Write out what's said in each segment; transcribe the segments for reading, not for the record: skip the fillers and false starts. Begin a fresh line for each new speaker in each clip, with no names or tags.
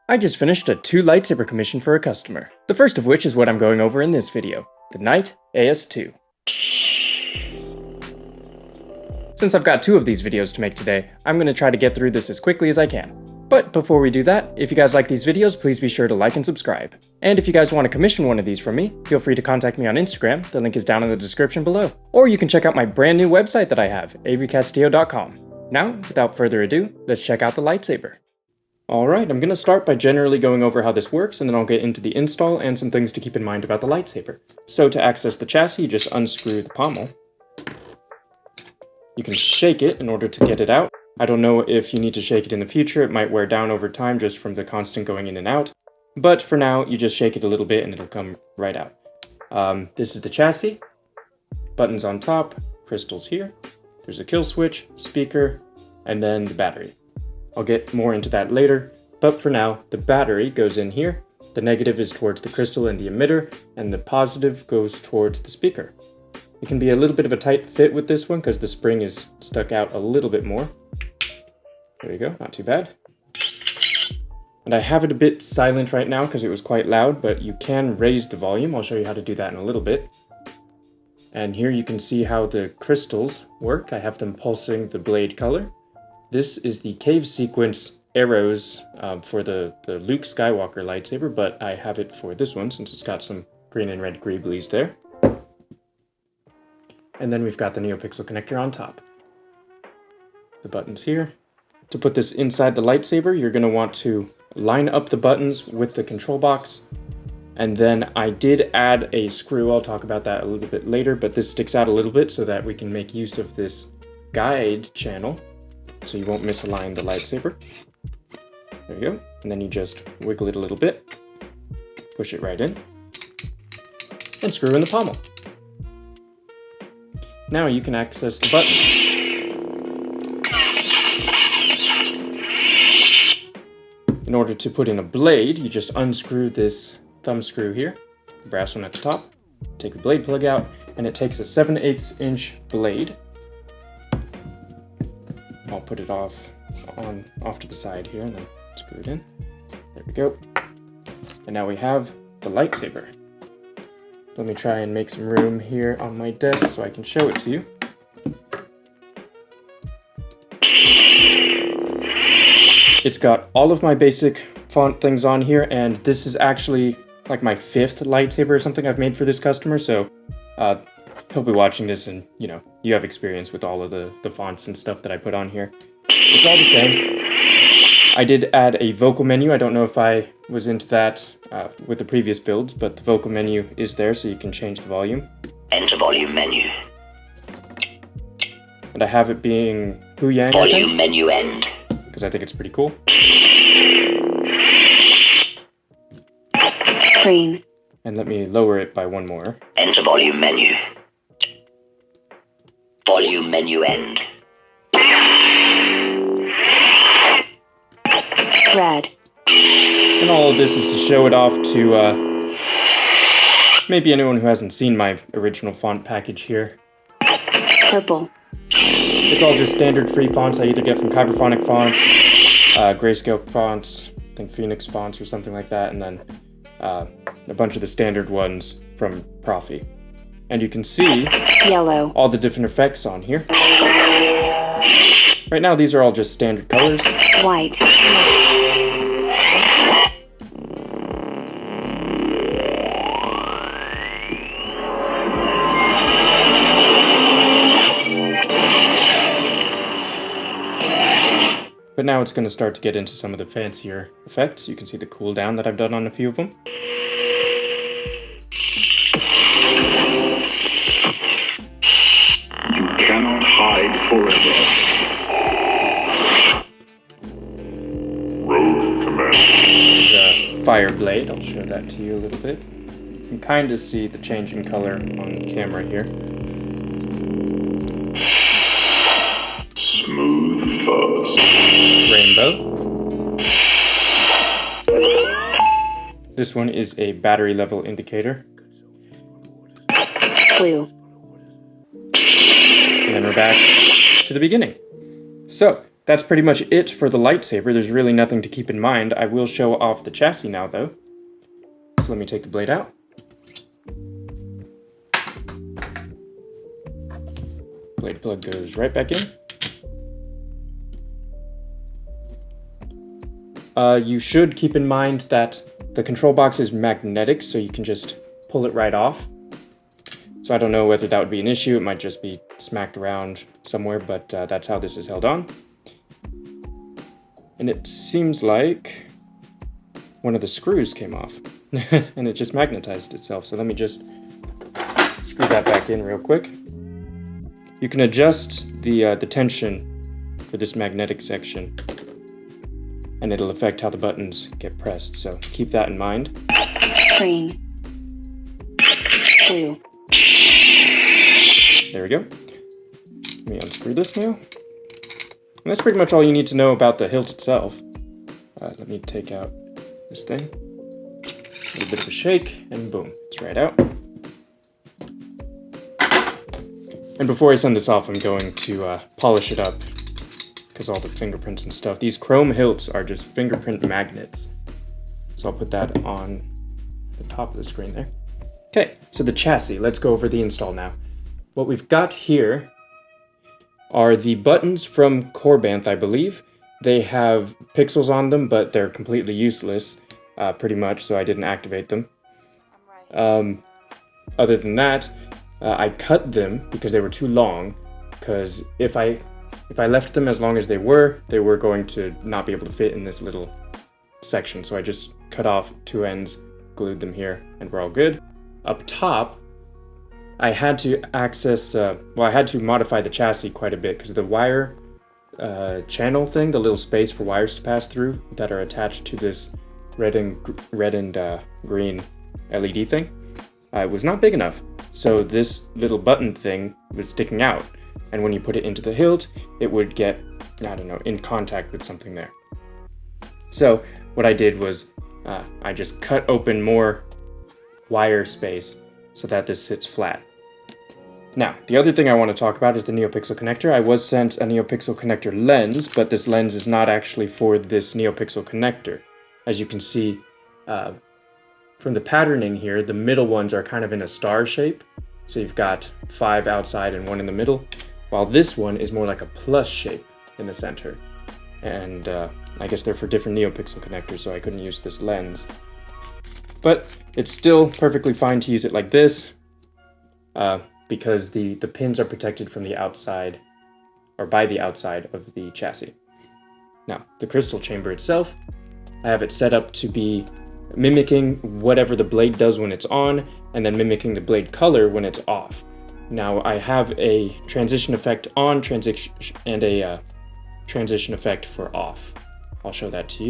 I just finished a 2 lightsaber commission for a customer, the first of which is what I'm going over in this video, the Knight AS2. Since I've got 2 of these videos to make today, I'm going to try to get through this as quickly as I can. But before we do that, if you guys like these videos, please be sure to like and subscribe. And if you guys want to commission one of these from me, feel free to contact me on Instagram, the link is down in the description below. Or you can check out my brand new website that I have, averycastillo.com. Now, without further ado, let's check out the lightsaber. Alright, I'm going to start by generally going over how this works, and then I'll get into the install and some things to keep in mind about the lightsaber. So to access the chassis, you just unscrew the pommel. You can shake it in order to get it out. I don't know if you need to shake it in the future, it might wear down over time just from the constant going in and out. But for now, you just shake it a little bit and it'll come right out. This is the chassis. Buttons on top, crystals here. There's a kill switch, speaker, and then the battery. I'll get more into that later, but for now, the battery goes in here, the negative is towards the crystal and the emitter, and the positive goes towards the speaker. It can be a little bit of a tight fit with this one because the spring is stuck out a little bit more. There you go, not too bad. And I have it a bit silent right now because it was quite loud, but you can raise the volume. I'll show you how to do that in a little bit. And here you can see how the crystals work. I have them pulsing the blade color. This is the cave sequence arrows for the Luke Skywalker lightsaber, but I have it for this one since it's got some green and red greeblies there. And then we've got the NeoPixel connector on top. The buttons here. To put this inside the lightsaber, you're going to want to line up the buttons with the control box. And then I did add a screw, I'll talk about that a little bit later, but this sticks out a little bit so that we can make use of this guide channel. So you won't misalign the lightsaber. There you go. And then you just wiggle it a little bit, push it right in, and screw in the pommel. Now you can access the buttons. In order to put in a blade, you just unscrew this thumb screw here, the brass one at the top, take the blade plug out, and it takes a 7/8 inch blade. I'll put it off to the side here and then screw it in. There we go. And now we have the lightsaber. Let me try and make some room here on my desk so I can show it to you. It's got all of my basic font things on here, and this is actually like my 5th lightsaber or something I've made for this customer, so he'll be watching this and, you know, you have experience with all of the fonts and stuff that I put on here. It's all the same. I did add a vocal menu. I don't know if I was into that with the previous builds, but the vocal menu is there so you can change the volume.
Enter volume menu.
And I have it being Huyang,
Volume menu end.
because I think it's pretty cool.
Green.
And let me lower it by one more.
Enter volume menu. Volume menu end.
Red.
And all of this is to show it off to maybe anyone who hasn't seen my original font package here.
Purple.
It's all just standard free fonts I either get from Kyberphonic Fonts, Grayscale Fonts, I think Phoenix Fonts or something like that, and then a bunch of the standard ones from Proffie. And you can see
Yellow.
all the different effects on here. Right now these are all just standard colors.
White.
But now it's going to start to get into some of the fancier effects. You can see the cooldown that I've done on a few of them.
You cannot hide forever. Rogue command.
This is a fire blade. I'll show that to you a little bit. You can kind of see the change in color on camera here.
Smooth fuzz.
Rainbow. This one is a battery level indicator.
Blue.
And then we're back to the beginning. So, that's pretty much it for the lightsaber. There's really nothing to keep in mind. I will show off the chassis now, though. So let me take the blade out. Blade plug goes right back in. You should keep in mind that the control box is magnetic, so you can just pull it right off. So I don't know whether that would be an issue. It might just be smacked around somewhere, but that's how this is held on. And it seems like one of the screws came off and it just magnetized itself. So let me just screw that back in real quick. You can adjust the tension for this magnetic section, and it'll affect how the buttons get pressed, so keep that in mind.
Green. Blue.
There we go. Let me unscrew this now. And that's pretty much all you need to know about the hilt itself. Let me take out this thing. A little bit of a shake, and boom, it's right out. And before I send this off, I'm going to polish it up, because all the fingerprints and stuff. These chrome hilts are just fingerprint magnets. So I'll put that on the top of the screen there. Okay, so the chassis, let's go over the install now. What we've got here are the buttons from Corbanth, I believe. They have pixels on them, but they're completely useless, pretty much, so I didn't activate them. Other than that, I cut them because they were too long, because if I left them as long as they were going to not be able to fit in this little section. So I just cut off two ends, glued them here, and we're all good. Up top, I had to access, I had to modify the chassis quite a bit because the wire channel thing, the little space for wires to pass through that are attached to this red and green LED thing, it was not big enough. So this little button thing was sticking out. And when you put it into the hilt, it would get, I don't know, in contact with something there. So what I did was I just cut open more wire space so that this sits flat. Now, the other thing I want to talk about is the NeoPixel connector. I was sent a NeoPixel connector lens, but this lens is not actually for this NeoPixel connector. As you can see from the patterning here, the middle ones are kind of in a star shape. So you've got 5 outside and 1 in the middle, while this one is more like a plus shape in the center. And I guess they're for different NeoPixel connectors, so I couldn't use this lens. But it's still perfectly fine to use it like this, because the pins are protected from the outside, or by the outside of the chassis. Now, the crystal chamber itself, I have it set up to be mimicking whatever the blade does when it's on, and then mimicking the blade color when it's off. Now, I have a transition effect on, and a transition effect for off. I'll show that to you.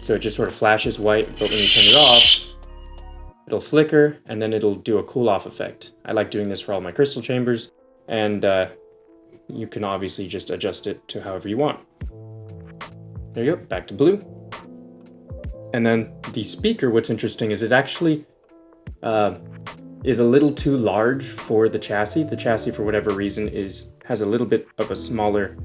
So it just sort of flashes white, but when you turn it off, it'll flicker, and then it'll do a cool-off effect. I like doing this for all my crystal chambers, and you can obviously just adjust it to however you want. There you go, back to blue. And then the speaker, what's interesting is it actually is a little too large for the chassis. The chassis, for whatever reason, has a little bit of a smaller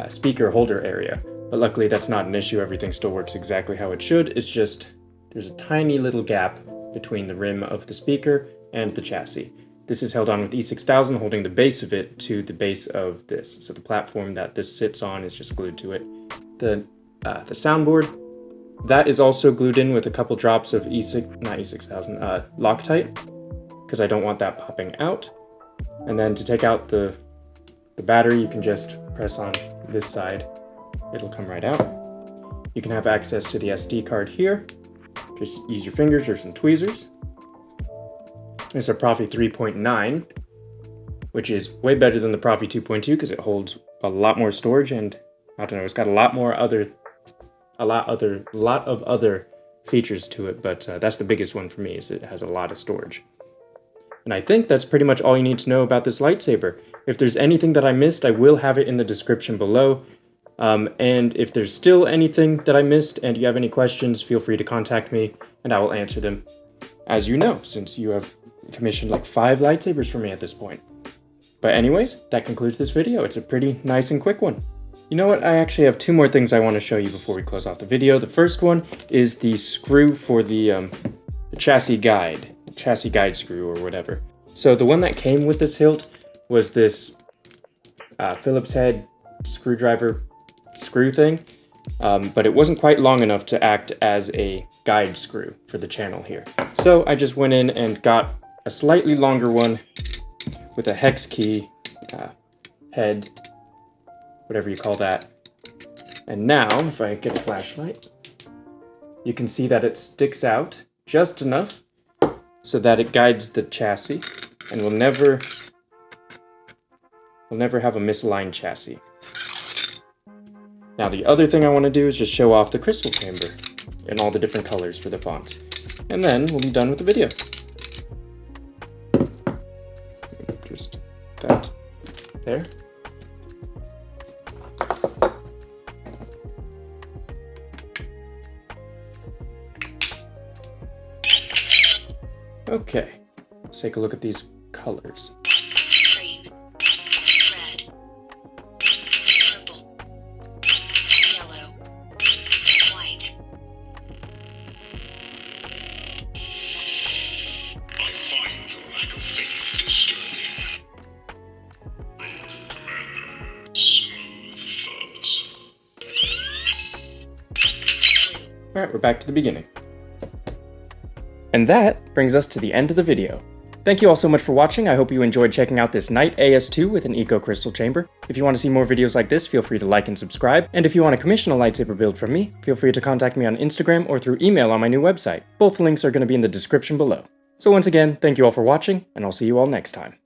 speaker holder area. But luckily that's not an issue. Everything still works exactly how it should. It's just there's a tiny little gap between the rim of the speaker and the chassis. This is held on with E6000, holding the base of it to the base of this. So the platform that this sits on is just glued to it. The soundboard, that is also glued in with a couple drops of loctite, because I don't want that popping out. And then to take out the battery, you can just press on this side. It'll come right out. You can have access to the SD card here. Just use your fingers or some tweezers. It's a Proffie 3.9, which is way better than the Proffie 2.2 because it holds a lot more storage, and I don't know, it's got a lot of other features to it, but that's the biggest one for me, is it has a lot of storage. And I think that's pretty much all you need to know about this lightsaber. If there's anything that I missed, I will have it in the description below. And if there's still anything that I missed and you have any questions, feel free to contact me and I will answer them, as you know, since you have commissioned like 5 lightsabers for me at this point. But anyways, that concludes this video. It's a pretty nice and quick one. You know what? I actually have two more things I want to show you before we close off the video. The first one is the screw for the chassis guide screw or whatever. So the one that came with this hilt was this Phillips head screwdriver screw thing, but it wasn't quite long enough to act as a guide screw for the channel here. So I just went in and got a slightly longer one with a hex key head, whatever you call that. And now, if I get a flashlight, you can see that it sticks out just enough so that it guides the chassis and will never have a misaligned chassis. Now the other thing I want to do is just show off the crystal chamber in all the different colors for the fonts. And then we'll be done with the video. Just that there. Okay, let's take a look at these colors.
Green, red, purple, yellow, white.
I find your lack of faith disturbing. Commander, smooth fuzz.
Alright, we're back to the beginning. And that brings us to the end of the video. Thank you all so much for watching. I hope you enjoyed checking out this Knight AS2 with an Eco Crystal Chamber. If you want to see more videos like this, feel free to like and subscribe. And if you want to commission a lightsaber build from me, feel free to contact me on Instagram or through email on my new website. Both links are going to be in the description below. So once again, thank you all for watching, and I'll see you all next time.